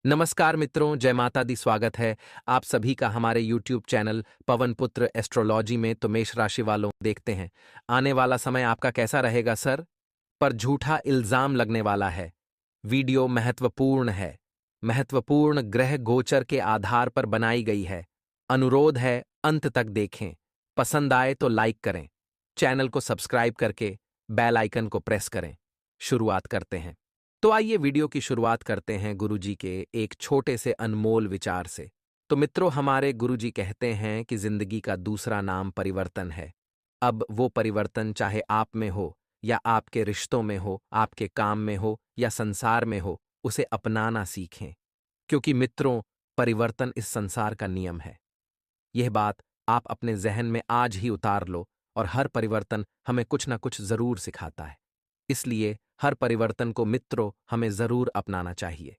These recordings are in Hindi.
नमस्कार मित्रों, जय माता दी। स्वागत है आप सभी का हमारे यूट्यूब चैनल पवन पुत्र एस्ट्रोलॉजी में। तो मेष राशि वालों, देखते हैं आने वाला समय आपका कैसा रहेगा सर। पर झूठा इल्जाम लगने वाला है। वीडियो महत्वपूर्ण है। महत्वपूर्ण ग्रह गोचर के आधार पर बनाई गई है। अनुरोध है अंत तक देखें। पसंद आए तो लाइक करें। चैनल को सब्सक्राइब करके बेल आइकन को प्रेस करें। शुरुआत करते हैं। तो आइए वीडियो की शुरुआत करते हैं गुरुजी के एक छोटे से अनमोल विचार से। तो मित्रों, हमारे गुरुजी कहते हैं कि जिंदगी का दूसरा नाम परिवर्तन है। अब वो परिवर्तन चाहे आप में हो या आपके रिश्तों में हो, आपके काम में हो या संसार में हो, उसे अपनाना सीखें। क्योंकि मित्रों, परिवर्तन इस संसार का नियम है। यह बात आप अपने जहन में आज ही उतार लो। और हर परिवर्तन हमें कुछ ना कुछ जरूर सिखाता है। इसलिए हर परिवर्तन को मित्रों हमें जरूर अपनाना चाहिए।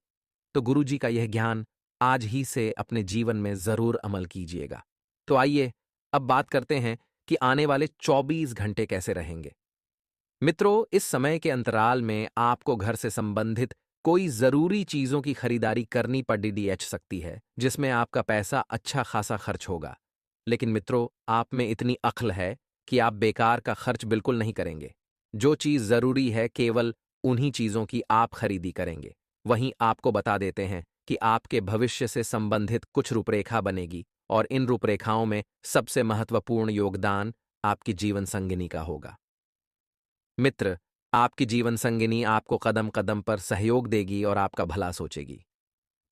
तो गुरुजी का यह ज्ञान आज ही से अपने जीवन में जरूर अमल कीजिएगा। तो आइए अब बात करते हैं कि आने वाले 24 घंटे कैसे रहेंगे। मित्रों, इस समय के अंतराल में आपको घर से संबंधित कोई जरूरी चीजों की खरीदारी करनी पड़ डीडीएच सकती है, जिसमें आपका पैसा अच्छा खासा खर्च होगा। लेकिन मित्रों, आप में इतनी अक्ल है कि आप बेकार का खर्च बिल्कुल नहीं करेंगे। जो चीज जरूरी है केवल उन्हीं चीजों की आप खरीदी करेंगे। वहीं आपको बता देते हैं कि आपके भविष्य से संबंधित कुछ रूपरेखा बनेगी और इन रूपरेखाओं में सबसे महत्वपूर्ण योगदान आपकी जीवन संगिनी का होगा। मित्र, आपकी जीवन संगिनी आपको कदम कदम पर सहयोग देगी और आपका भला सोचेगी।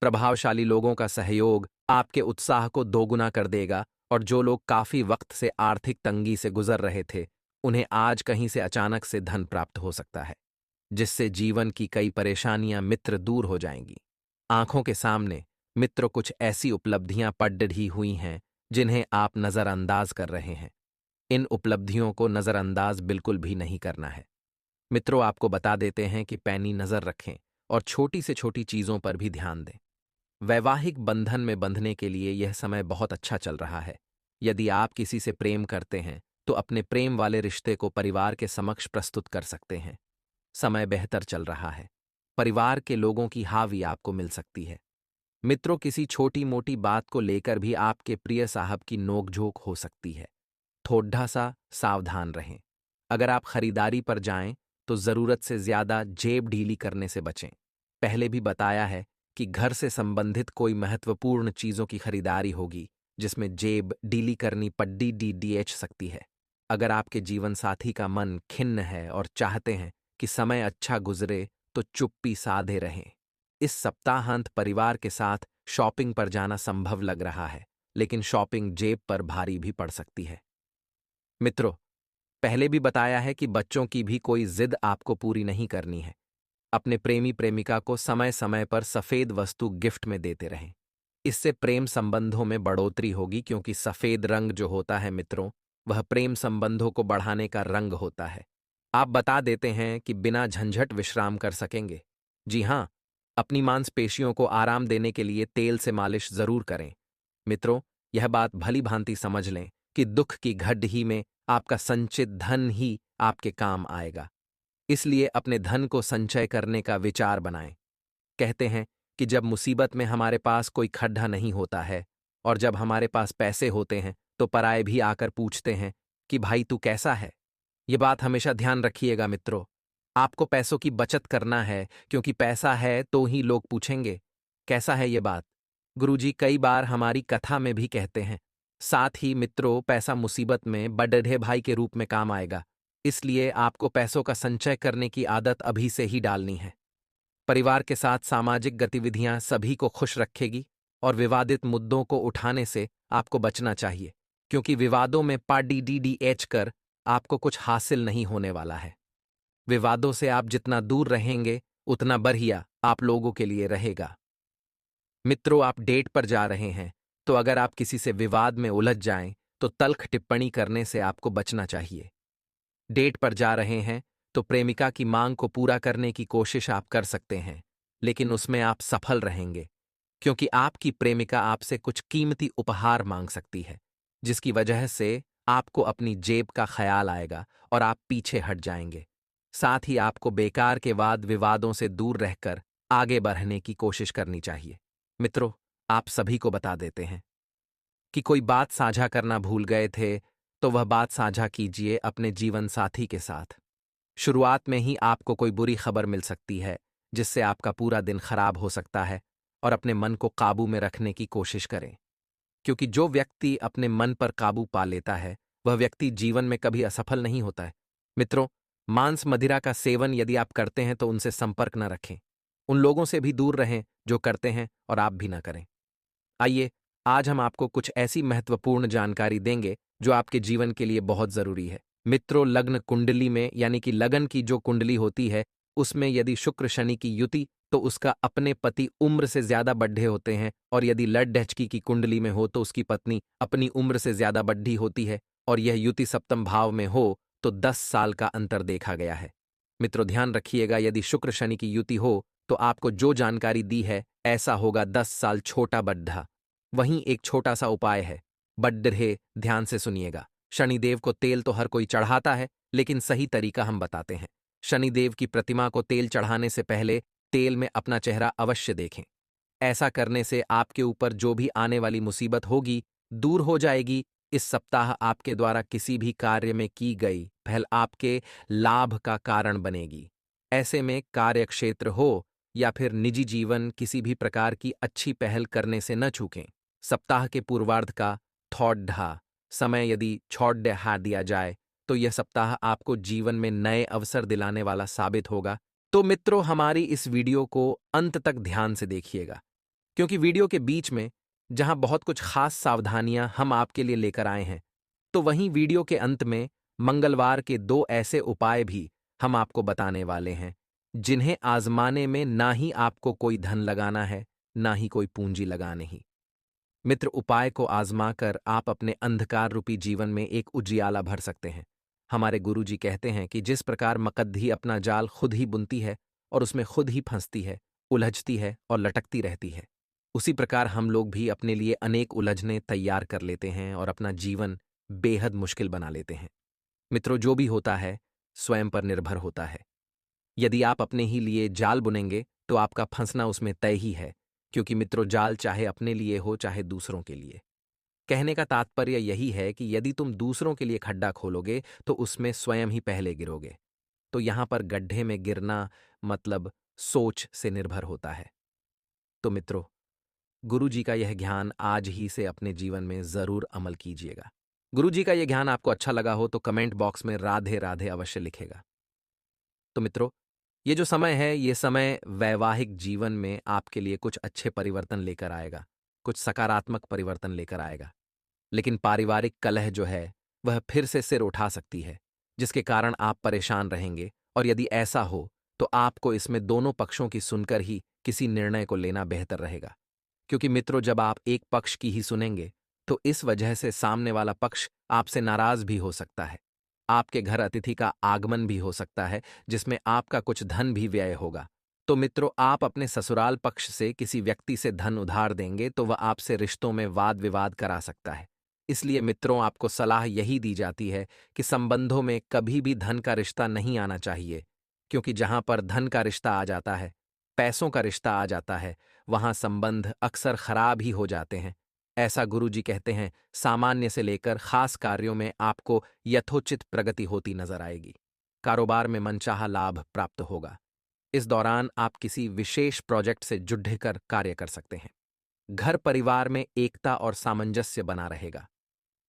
प्रभावशाली लोगों का सहयोग आपके उत्साह को दोगुना कर देगा और जो लोग काफी वक्त से आर्थिक तंगी से गुजर रहे थे, उन्हें आज कहीं से अचानक से धन प्राप्त हो सकता है, जिससे जीवन की कई परेशानियां मित्र दूर हो जाएंगी। आंखों के सामने मित्र कुछ ऐसी उपलब्धियां पड़ हुई हैं जिन्हें आप नजरअंदाज कर रहे हैं। इन उपलब्धियों को नजरअंदाज बिल्कुल भी नहीं करना है। मित्रों, आपको बता देते हैं कि पैनी नजर रखें और छोटी से छोटी चीजों पर भी ध्यान दें। वैवाहिक बंधन में बंधने के लिए यह समय बहुत अच्छा चल रहा है। यदि आप किसी से प्रेम करते हैं तो अपने प्रेम वाले रिश्ते को परिवार के समक्ष प्रस्तुत कर सकते हैं। समय बेहतर चल रहा है। परिवार के लोगों की हावी आपको मिल सकती है। मित्रों, किसी छोटी मोटी बात को लेकर भी आपके प्रिय साहब की नोकझोंक हो सकती है। थोड़ा सा सावधान रहें। अगर आप खरीदारी पर जाएं तो जरूरत से ज्यादा जेब ढीली करने से बचें। पहले भी बताया है कि घर से संबंधित कोई महत्वपूर्ण चीजों की खरीदारी होगी जिसमें जेब ढीली करनी पड्डी डीडीएच सकती है। अगर आपके जीवन साथी का मन खिन्न है और चाहते हैं कि समय अच्छा गुजरे तो चुप्पी साधे रहें। इस सप्ताहांत परिवार के साथ शॉपिंग पर जाना संभव लग रहा है, लेकिन शॉपिंग जेब पर भारी भी पड़ सकती है। मित्रों, पहले भी बताया है कि बच्चों की भी कोई जिद आपको पूरी नहीं करनी है। अपने प्रेमी प्रेमिका को समय समय पर सफेद वस्तु गिफ्ट में देते रहें। इससे प्रेम संबंधों में बढ़ोतरी होगी, क्योंकि सफेद रंग जो होता है मित्रों, वह प्रेम संबंधों को बढ़ाने का रंग होता है। आप बता देते हैं कि बिना झंझट विश्राम कर सकेंगे। जी हाँ, अपनी मांसपेशियों को आराम देने के लिए तेल से मालिश जरूर करें। मित्रों, यह बात भली भांति समझ लें कि दुख की घड़ी में आपका संचित धन ही आपके काम आएगा। इसलिए अपने धन को संचय करने का विचार बनाएं। कहते हैं कि जब मुसीबत में हमारे पास कोई खड्डा नहीं होता है और जब हमारे पास पैसे होते हैं तो पराये भी आकर पूछते हैं कि भाई तू कैसा है। ये बात हमेशा ध्यान रखिएगा मित्रों। आपको पैसों की बचत करना है, क्योंकि पैसा है तो ही लोग पूछेंगे कैसा है। ये बात गुरुजी कई बार हमारी कथा में भी कहते हैं। साथ ही मित्रों, पैसा मुसीबत में बड़े भाई के रूप में काम आएगा। इसलिए आपको पैसों का संचय करने की आदत अभी से ही डालनी है। परिवार के साथ सामाजिक गतिविधियां सभी को खुश रखेगी और विवादित मुद्दों को उठाने से आपको बचना चाहिए, क्योंकि विवादों में पाडी डीडीएच कर आपको कुछ हासिल नहीं होने वाला है। विवादों से आप जितना दूर रहेंगे उतना बढ़िया आप लोगों के लिए रहेगा। मित्रों, आप डेट पर जा रहे हैं तो अगर आप किसी से विवाद में उलझ जाएं तो तल्ख टिप्पणी करने से आपको बचना चाहिए। डेट पर जा रहे हैं तो प्रेमिका की मांग को पूरा करने की कोशिश आप कर सकते हैं, लेकिन उसमें आप सफल रहेंगे, क्योंकि आपकी प्रेमिका आपसे कुछ कीमती उपहार मांग सकती है, जिसकी वजह से आपको अपनी जेब का ख्याल आएगा और आप पीछे हट जाएंगे। साथ ही आपको बेकार के वाद विवादों से दूर रहकर आगे बढ़ने की कोशिश करनी चाहिए। मित्रों, आप सभी को बता देते हैं कि कोई बात साझा करना भूल गए थे, तो वह बात साझा कीजिए अपने जीवन साथी के साथ। शुरुआत में ही आपको कोई बुरी खबर मिल सकती है, जिससे आपका पूरा दिन खराब हो सकता है, और अपने मन को काबू में रखने की कोशिश करें। क्योंकि जो व्यक्ति अपने मन पर काबू पा लेता है, वह व्यक्ति जीवन में कभी असफल नहीं होता है। मित्रों, मांस मदिरा का सेवन यदि आप करते हैं तो उनसे संपर्क न रखें। उन लोगों से भी दूर रहें जो करते हैं, और आप भी ना करें। आइए, आज हम आपको कुछ ऐसी महत्वपूर्ण जानकारी देंगे जो आपके जीवन के लिए बहुत जरूरी है। मित्रों, लग्न कुंडली में यानी कि लगन की जो कुंडली होती है, उसमें यदि शुक्र शनि की युति, तो उसका अपने पति उम्र से ज्यादा बड्ढे होते हैं, और यदि लड ढचकी की कुंडली में हो तो उसकी पत्नी अपनी उम्र से ज्यादा बड्ढी होती है, और यह युति सप्तम भाव में हो तो 10 साल का अंतर देखा गया है। मित्रों, ध्यान रखिएगा, यदि शुक्र शनि की युति हो तो आपको जो जानकारी दी है ऐसा होगा 10 साल छोटा बड्ढा। वहीं एक छोटा सा उपाय है, बड्ढे, ध्यान से सुनिएगा। शनिदेव को तेल तो हर कोई चढ़ाता है, लेकिन सही तरीका हम बताते हैं। शनिदेव की प्रतिमा को तेल चढ़ाने से पहले तेल में अपना चेहरा अवश्य देखें। ऐसा करने से आपके ऊपर जो भी आने वाली मुसीबत होगी दूर हो जाएगी। इस सप्ताह आपके द्वारा किसी भी कार्य में की गई पहल आपके लाभ का कारण बनेगी। ऐसे में कार्य क्षेत्र हो या फिर निजी जीवन, किसी भी प्रकार की अच्छी पहल करने से न चूकें। सप्ताह के पूर्वार्ध का थौड्ढा समय यदि छौड्ढा दिया जाए तो यह सप्ताह आपको जीवन में नए अवसर दिलाने वाला साबित होगा। तो मित्रों, हमारी इस वीडियो को अंत तक ध्यान से देखिएगा, क्योंकि वीडियो के बीच में जहां बहुत कुछ खास सावधानियां हम आपके लिए लेकर आए हैं, तो वहीं वीडियो के अंत में मंगलवार के 2 ऐसे उपाय भी हम आपको बताने वाले हैं, जिन्हें आजमाने में ना ही आपको कोई धन लगाना है, ना ही कोई पूंजी लगाने ही। मित्र, उपाय को आजमाकर आप अपने अंधकार रूपी जीवन में एक उजियाला भर सकते हैं। हमारे गुरुजी कहते हैं कि जिस प्रकार मकद्दी अपना जाल खुद ही बुनती है और उसमें खुद ही फंसती है, उलझती है और लटकती रहती है, उसी प्रकार हम लोग भी अपने लिए अनेक उलझने तैयार कर लेते हैं और अपना जीवन बेहद मुश्किल बना लेते हैं। मित्रों, जो भी होता है स्वयं पर निर्भर होता है। यदि आप अपने ही लिए जाल बुनेंगे तो आपका फंसना उसमें तय ही है, क्योंकि मित्रों, जाल चाहे अपने लिए हो चाहे दूसरों के लिए। कहने का तात्पर्य यही है कि यदि तुम दूसरों के लिए खड्डा खोलोगे तो उसमें स्वयं ही पहले गिरोगे। तो यहां पर गड्ढे में गिरना मतलब सोच से निर्भर होता है। तो मित्रों, गुरु जी का यह ज्ञान आज ही से अपने जीवन में जरूर अमल कीजिएगा। गुरु जी का यह ज्ञान आपको अच्छा लगा हो तो कमेंट बॉक्स में राधे राधे अवश्य लिखेगा। तो मित्रों, ये जो समय है, ये समय वैवाहिक जीवन में आपके लिए कुछ अच्छे परिवर्तन लेकर आएगा, कुछ सकारात्मक परिवर्तन लेकर आएगा। लेकिन पारिवारिक कलह जो है वह फिर से सिर उठा सकती है, जिसके कारण आप परेशान रहेंगे। और यदि ऐसा हो तो आपको इसमें दोनों पक्षों की सुनकर ही किसी निर्णय को लेना बेहतर रहेगा। क्योंकि मित्रों, जब आप एक पक्ष की ही सुनेंगे तो इस वजह से सामने वाला पक्ष आपसे नाराज भी हो सकता है। आपके घर अतिथि का आगमन भी हो सकता है, जिसमें आपका कुछ धन भी व्यय होगा। तो मित्रों, आप अपने ससुराल पक्ष से किसी व्यक्ति से धन उधार देंगे तो वह आपसे रिश्तों में वाद विवाद करा सकता है। इसलिए मित्रों, आपको सलाह यही दी जाती है कि संबंधों में कभी भी धन का रिश्ता नहीं आना चाहिए, क्योंकि जहां पर धन का रिश्ता आ जाता है, पैसों का रिश्ता आ जाता है, वहां संबंध अक्सर खराब ही हो जाते हैं। ऐसा गुरुजी कहते हैं, सामान्य से लेकर खास कार्यों में आपको यथोचित प्रगति होती नजर आएगी। कारोबार में मनचाहा लाभ प्राप्त होगा। इस दौरान आप किसी विशेष प्रोजेक्ट से जुड़ कर कार्य कर सकते हैं। घर परिवार में एकता और सामंजस्य बना रहेगा।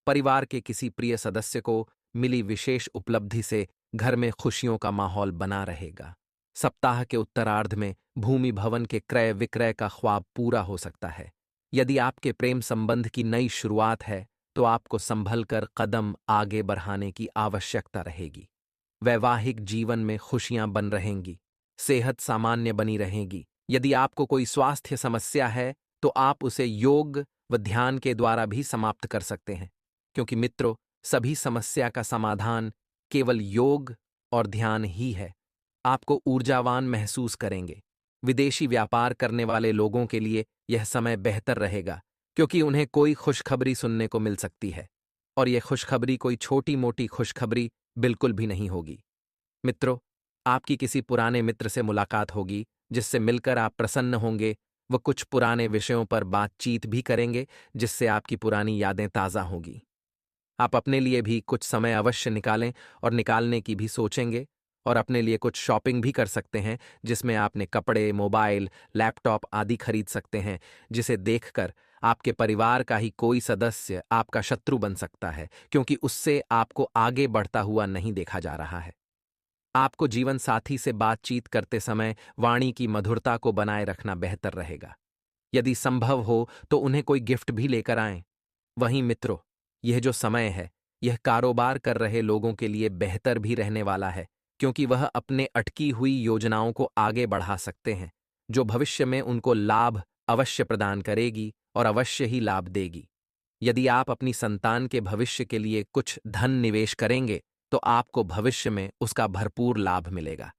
परिवार के किसी प्रिय सदस्य को मिली विशेष उपलब्धि से घर में खुशियों का माहौल बना रहेगा। सप्ताह के उत्तरार्ध में भूमि भवन के क्रय विक्रय का ख्वाब पूरा हो सकता है। यदि आपके प्रेम संबंध की नई शुरुआत है तो आपको संभल कर कदम आगे बढ़ाने की आवश्यकता रहेगी। वैवाहिक जीवन में खुशियां बन रहेंगी। सेहत सामान्य बनी रहेगी। यदि आपको कोई स्वास्थ्य समस्या है तो आप उसे योग व ध्यान के द्वारा भी समाप्त कर सकते हैं, क्योंकि मित्रों, सभी समस्या का समाधान केवल योग और ध्यान ही है। आपको ऊर्जावान महसूस करेंगे। विदेशी व्यापार करने वाले लोगों के लिए यह समय बेहतर रहेगा, क्योंकि उन्हें कोई खुशखबरी सुनने को मिल सकती है, और यह खुशखबरी कोई छोटी मोटी खुशखबरी बिल्कुल भी नहीं होगी। मित्रों, आपकी किसी पुराने मित्र से मुलाकात होगी, जिससे मिलकर आप प्रसन्न होंगे वह कुछ पुराने विषयों पर बातचीत भी करेंगे, जिससे आपकी पुरानी यादें ताज़ा होंगी। आप अपने लिए भी कुछ समय अवश्य निकालें और निकालने की भी सोचेंगे, और अपने लिए कुछ शॉपिंग भी कर सकते हैं, जिसमें आपने कपड़े, मोबाइल, लैपटॉप आदि खरीद सकते हैं, जिसे देखकर आपके परिवार का ही कोई सदस्य आपका शत्रु बन सकता है, क्योंकि उससे आपको आगे बढ़ता हुआ नहीं देखा जा रहा है। आपको जीवन साथी से बातचीत करते समय वाणी की मधुरता को बनाए रखना बेहतर रहेगा। यदि संभव हो तो उन्हें कोई गिफ्ट भी लेकर आएं। वहीं मित्रों, यह जो समय है, यह कारोबार कर रहे लोगों के लिए बेहतर भी रहने वाला है, क्योंकि वह अपने अटकी हुई योजनाओं को आगे बढ़ा सकते हैं, जो भविष्य में उनको लाभ अवश्य प्रदान करेगी और अवश्य ही लाभ देगी। यदि आप अपनी संतान के भविष्य के लिए कुछ धन निवेश करेंगे, तो आपको भविष्य में उसका भरपूर लाभ मिलेगा।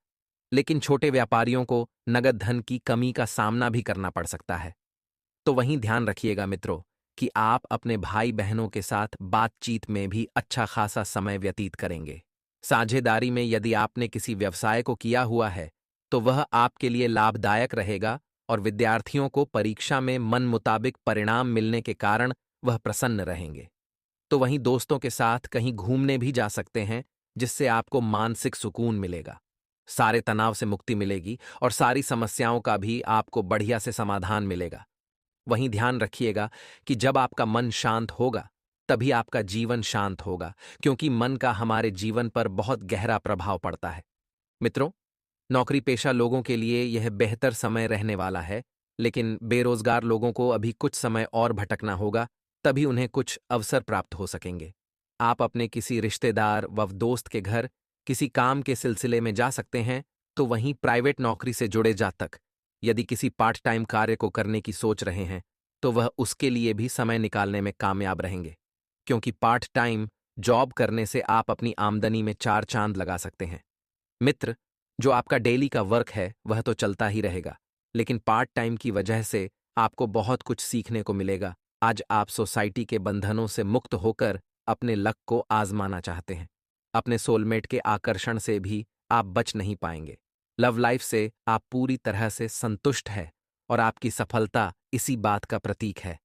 लेकिन छोटे व्यापारियों को नगद धन की कमी का सामना भी करना पड़ सकता है। तो वहीं ध्यान रखिएगा मित्रों, कि आप अपने भाई बहनों के साथ बातचीत में भी अच्छा खासा समय व्यतीत करेंगे। साझेदारी में यदि आपने किसी व्यवसाय को किया हुआ है, तो वह आपके लिए लाभदायक रहेगा, और विद्यार्थियों को परीक्षा में मन मुताबिक परिणाम मिलने के कारण वह प्रसन्न रहेंगे। तो वहीं दोस्तों के साथ कहीं घूमने भी जा सकते हैं, जिससे आपको मानसिक सुकून मिलेगा। सारे तनाव से मुक्ति मिलेगी और सारी समस्याओं का भी आपको बढ़िया से समाधान मिलेगा। वहीं ध्यान रखिएगा कि जब आपका मन शांत होगा, तभी आपका जीवन शांत होगा, क्योंकि मन का हमारे जीवन पर बहुत गहरा प्रभाव पड़ता है। मित्रों, नौकरी पेशा लोगों के लिए यह बेहतर समय रहने वाला है, लेकिन बेरोजगार लोगों को अभी कुछ समय और भटकना होगा, तभी उन्हें कुछ अवसर प्राप्त हो सकेंगे। आप अपने किसी रिश्तेदार व दोस्त के घर किसी काम के सिलसिले में जा सकते हैं, तो वहीं प्राइवेट नौकरी से जुड़े जातक यदि किसी पार्ट टाइम कार्य को करने की सोच रहे हैं, तो वह उसके लिए भी समय निकालने में कामयाब रहेंगे, क्योंकि पार्ट टाइम जॉब करने से आप अपनी आमदनी में चार चांद लगा सकते हैं। मित्र, जो आपका डेली का वर्क है वह तो चलता ही रहेगा, लेकिन पार्ट टाइम की वजह से आपको बहुत कुछ सीखने को मिलेगा। आज आप सोसाइटी के बंधनों से मुक्त होकर अपने लक को आजमाना चाहते हैं। अपने सोलमेट के आकर्षण से भी आप बच नहीं पाएंगे। लव लाइफ से आप पूरी तरह से संतुष्ट हैं, और आपकी सफलता इसी बात का प्रतीक है।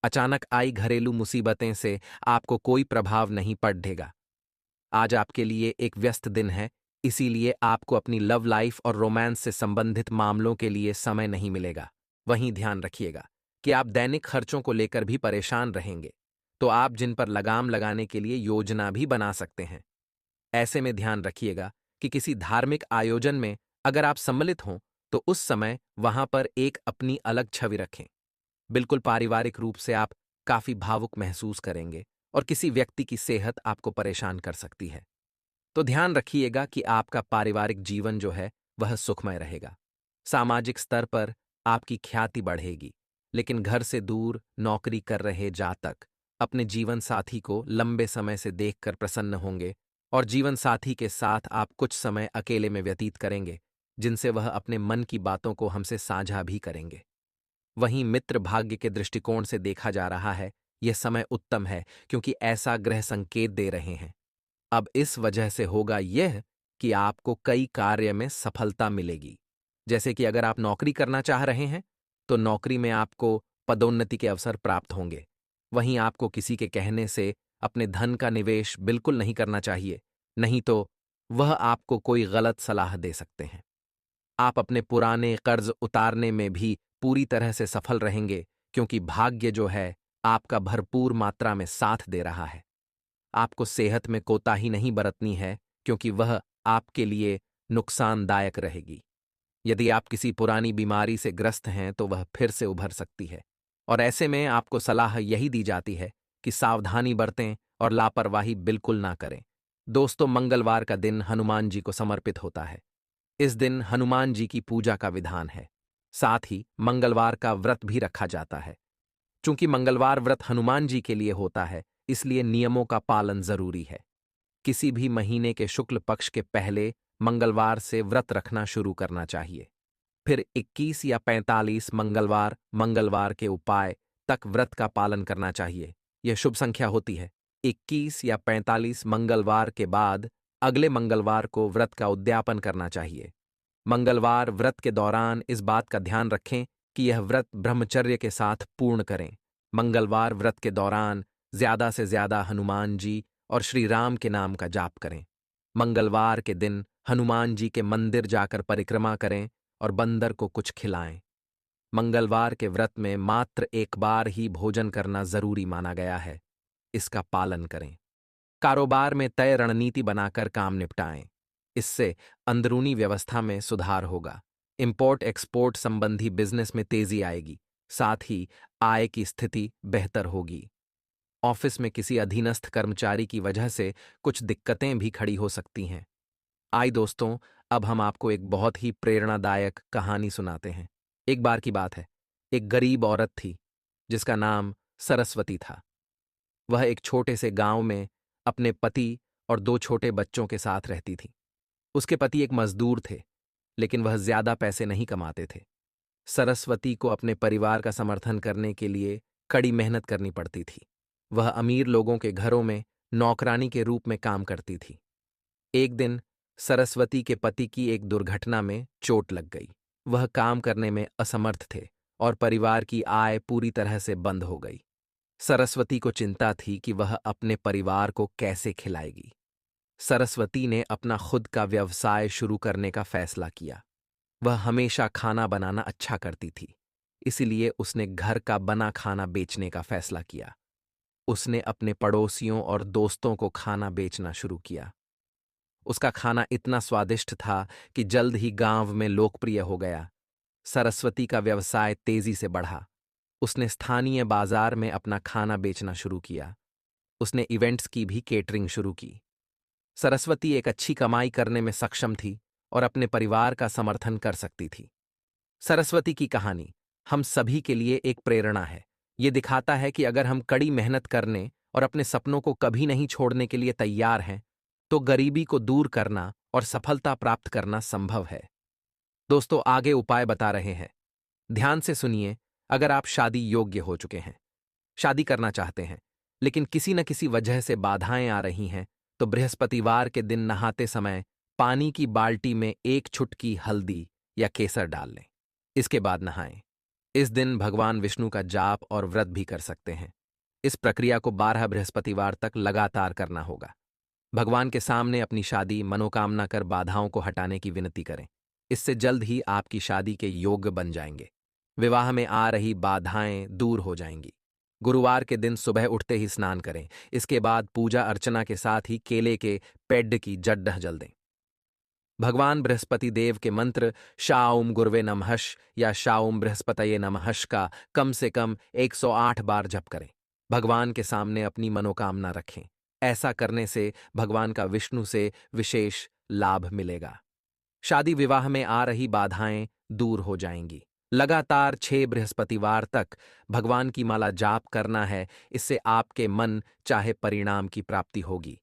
अचानक आई घरेलू मुसीबतें से आपको कोई प्रभाव नहीं पड़ेगा। आज आपके लिए एक व्यस्त दिन है, इसीलिए आपको अपनी लव लाइफ और रोमांस से संबंधित मामलों के लिए समय नहीं मिलेगा। वहीं ध्यान रखिएगा कि आप दैनिक खर्चों को लेकर भी परेशान रहेंगे, तो आप जिन पर लगाम लगाने के लिए योजना भी बना सकते हैं। ऐसे में ध्यान रखिएगा कि किसी धार्मिक आयोजन में अगर आप सम्मिलित हों, तो उस समय वहां पर एक अपनी अलग छवि रखें। बिल्कुल पारिवारिक रूप से आप काफी भावुक महसूस करेंगे, और किसी व्यक्ति की सेहत आपको परेशान कर सकती है। तो ध्यान रखिएगा कि आपका पारिवारिक जीवन जो है वह सुखमय रहेगा। सामाजिक स्तर पर आपकी ख्याति बढ़ेगी, लेकिन घर से दूर नौकरी कर रहे जातक अपने जीवन साथी को लंबे समय से देखकर प्रसन्न होंगे, और जीवन साथी के साथ आप कुछ समय अकेले में व्यतीत करेंगे, जिनसे वह अपने मन की बातों को हमसे साझा भी करेंगे। वहीं मित्र भाग्य के दृष्टिकोण से देखा जा रहा है, यह समय उत्तम है, क्योंकि ऐसा ग्रह संकेत दे रहे हैं। अब इस वजह से होगा यह कि आपको कई कार्य में सफलता मिलेगी। जैसे कि अगर आप नौकरी करना चाह रहे हैं, तो नौकरी में आपको पदोन्नति के अवसर प्राप्त होंगे। वहीं आपको किसी के कहने से अपने धन का निवेश बिल्कुल नहीं करना चाहिए, नहीं तो वह आपको कोई गलत सलाह दे सकते हैं। आप अपने पुराने कर्ज उतारने में भी पूरी तरह से सफल रहेंगे, क्योंकि भाग्य जो है आपका भरपूर मात्रा में साथ दे रहा है। आपको सेहत में कोताही नहीं बरतनी है, क्योंकि वह आपके लिए नुकसानदायक रहेगी। यदि आप किसी पुरानी बीमारी से ग्रस्त हैं, तो वह फिर से उभर सकती है, और ऐसे में आपको सलाह यही दी जाती है कि सावधानी बरतें और लापरवाही बिल्कुल ना करें। दोस्तों, मंगलवार का दिन हनुमान जी को समर्पित होता है। इस दिन हनुमान जी की पूजा का विधान है। साथ ही मंगलवार का व्रत भी रखा जाता है। चूंकि मंगलवार व्रत हनुमान जी के लिए होता है, इसलिए नियमों का पालन जरूरी है। किसी भी महीने के शुक्ल पक्ष के पहले मंगलवार से व्रत रखना शुरू करना चाहिए। फिर 21 या 45 मंगलवार मंगलवार के उपाय तक व्रत का पालन करना चाहिए। यह शुभ संख्या होती है। 21 या 45 मंगलवार के बाद अगले मंगलवार को व्रत का उद्यापन करना चाहिए। मंगलवार व्रत के दौरान इस बात का ध्यान रखें कि यह व्रत ब्रह्मचर्य के साथ पूर्ण करें। मंगलवार व्रत के दौरान ज्यादा से ज्यादा हनुमान जी और श्री राम के नाम का जाप करें। मंगलवार के दिन हनुमान जी के मंदिर जाकर परिक्रमा करें और बंदर को कुछ खिलाएं। मंगलवार के व्रत में मात्र एक बार ही भोजन करना जरूरी माना गया है। इसका पालन करें। कारोबार में तय रणनीति बनाकर काम निपटाएं। इससे अंदरूनी व्यवस्था में सुधार होगा। इंपोर्ट एक्सपोर्ट संबंधी बिजनेस में तेजी आएगी। साथ ही आय की स्थिति बेहतर होगी। ऑफिस में किसी अधीनस्थ कर्मचारी की वजह से कुछ दिक्कतें भी खड़ी हो सकती हैं। आइए दोस्तों, अब हम आपको एक बहुत ही प्रेरणादायक कहानी सुनाते हैं। एक बार की बात है, एक गरीब औरत थी जिसका नाम सरस्वती था। वह एक छोटे से गांव में अपने पति और दो छोटे बच्चों के साथ रहती थी। उसके पति एक मजदूर थे, लेकिन वह ज्यादा पैसे नहीं कमाते थे। सरस्वती को अपने परिवार का समर्थन करने के लिए कड़ी मेहनत करनी पड़ती थी। वह अमीर लोगों के घरों में नौकरानी के रूप में काम करती थी। एक दिन सरस्वती के पति की एक दुर्घटना में चोट लग गई। वह काम करने में असमर्थ थे और परिवार की आय पूरी तरह से बंद हो गई। सरस्वती को चिंता थी कि वह अपने परिवार को कैसे खिलाएगी। सरस्वती ने अपना खुद का व्यवसाय शुरू करने का फैसला किया। वह हमेशा खाना बनाना अच्छा करती थी, इसलिए उसने घर का बना खाना बेचने का फैसला किया। उसने अपने पड़ोसियों और दोस्तों को खाना बेचना शुरू किया। उसका खाना इतना स्वादिष्ट था कि जल्द ही गांव में लोकप्रिय हो गया। सरस्वती का व्यवसाय तेजी से बढ़ा। उसने स्थानीय बाजार में अपना खाना बेचना शुरू किया। उसने इवेंट्स की भी केटरिंग शुरू की। सरस्वती एक अच्छी कमाई करने में सक्षम थी और अपने परिवार का समर्थन कर सकती थी। सरस्वती की कहानी हम सभी के लिए एक प्रेरणा है। ये दिखाता है कि अगर हम कड़ी मेहनत करने और अपने सपनों को कभी नहीं छोड़ने के लिए तैयार हैं, तो गरीबी को दूर करना और सफलता प्राप्त करना संभव है। दोस्तों, आगे उपाय बता रहे हैं, ध्यान से सुनिए। अगर आप शादी योग्य हो चुके हैं, शादी करना चाहते हैं, लेकिन किसी न किसी वजह से बाधाएं आ रही हैं, तो बृहस्पतिवार के दिन नहाते समय पानी की बाल्टी में एक चुटकी हल्दी या केसर डाल लें। इसके बाद नहाएं। इस दिन भगवान विष्णु का जाप और व्रत भी कर सकते हैं। इस प्रक्रिया को 12 बृहस्पतिवार तक लगातार करना होगा। भगवान के सामने अपनी शादी मनोकामना कर बाधाओं को हटाने की विनती करें। इससे जल्द ही आपकी शादी के योग्य बन जाएंगे। विवाह में आ रही बाधाएं दूर हो जाएंगी। गुरुवार के दिन सुबह उठते ही स्नान करें। इसके बाद पूजा अर्चना के साथ ही केले के पेड़ की जड्डह जल दें। भगवान बृहस्पति देव के मंत्र शाओम गुरवे नमहश या शाओम बृहस्पतये नमहश का कम से कम 108 बार जप करें। भगवान के सामने अपनी मनोकामना रखें। ऐसा करने से भगवान का विष्णु से विशेष लाभ मिलेगा। शादी विवाह में आ रही बाधाएं दूर हो जाएंगी। लगातार 6 बृहस्पतिवार तक भगवान की माला जाप करना है। इससे आपके मन चाहे परिणाम की प्राप्ति होगी।